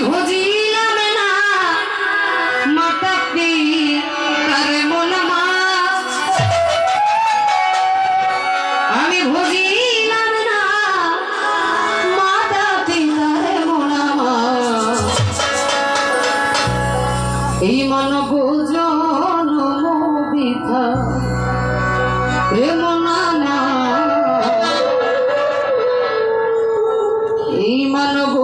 ভজিলাম না মাতা পিতার মোনামা আমি ভজিলাম না মাতা পিতার মোনামা এই মানব জনম বিধা প্রেম নামা এই মানব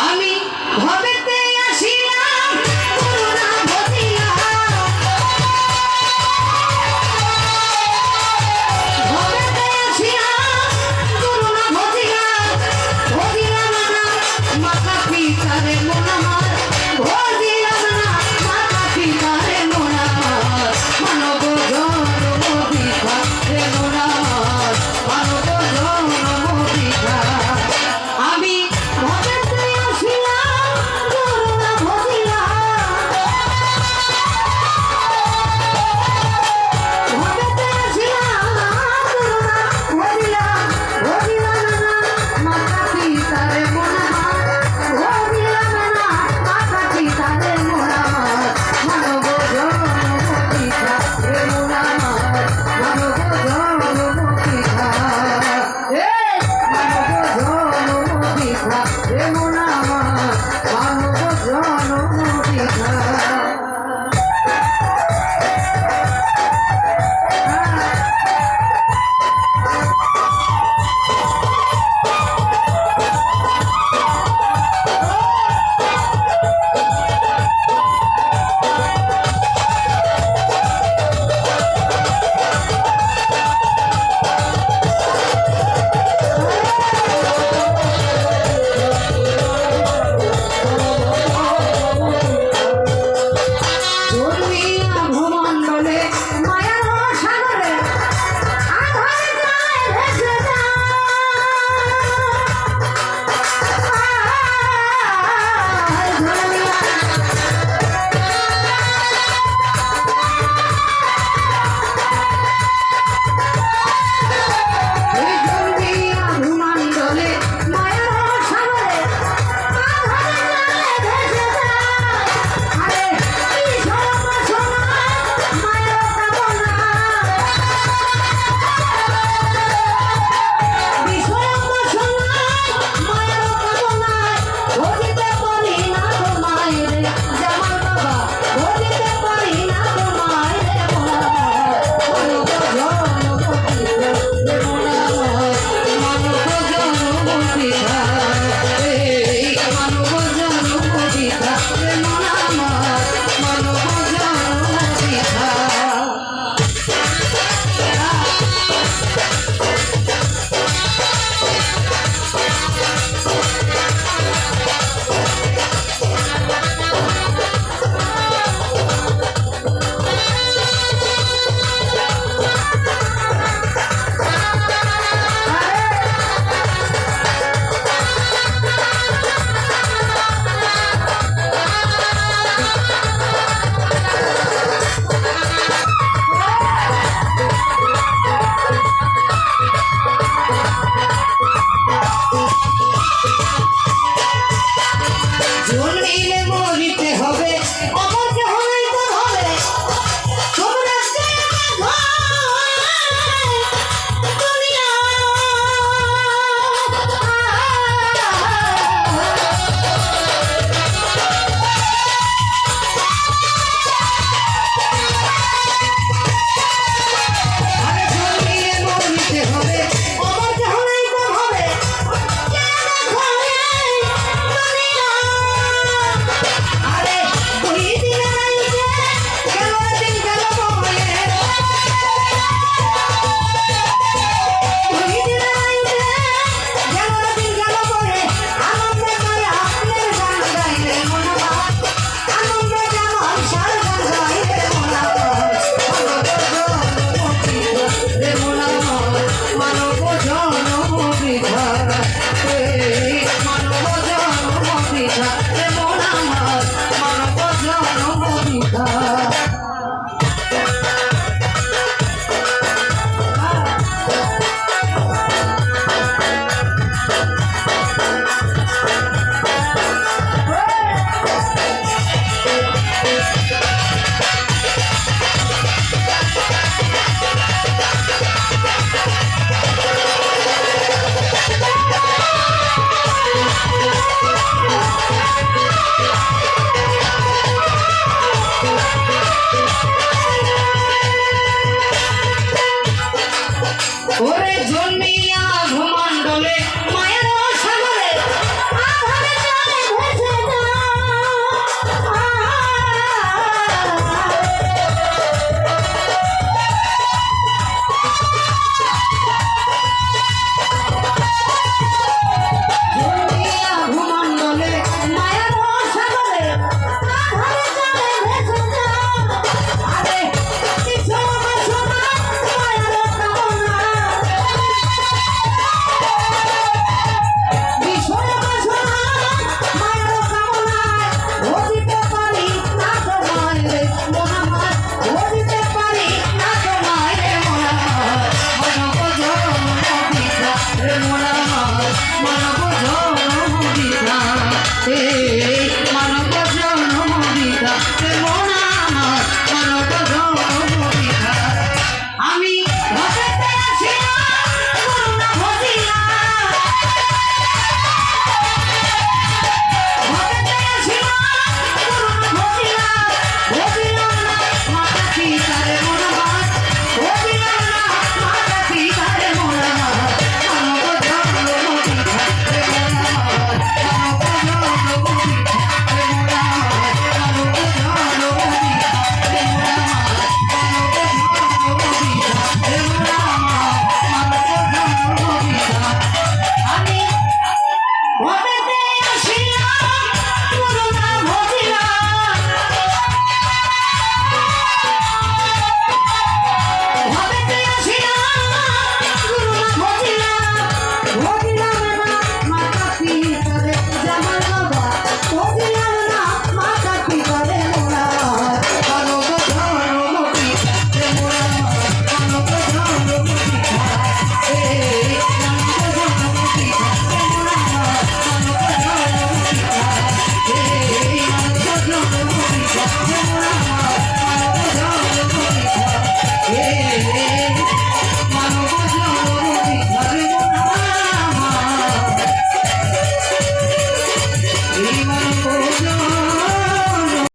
আমি ভবেতে আসিলাম করুণা ভজিলা ভবেতে আসিলাম করুণা ভজিলা ভজিলাম না মাতা পিতারে মন আমার ভজিলাম না মাতা পিতারে মন আমার মানব জন্ম বিধা রে মন আমার মানব জন্ম বিধা আমি ভবেতে আসিলাম করুণা ভজিলা ভবেতে আসিলাম করুণা ভজিলা ভজিলাম না মাতা পিতারে মন আমার ভজিলাম না মাতা পিতারে মন আমার মানব জন্ম বিধা রে মন আমার মানব জন্ম বিধা মানব জন্ম বিধা রে মন আমার মানব জন্ম বিধা ধর্মিয়া ভূমণ্ডলে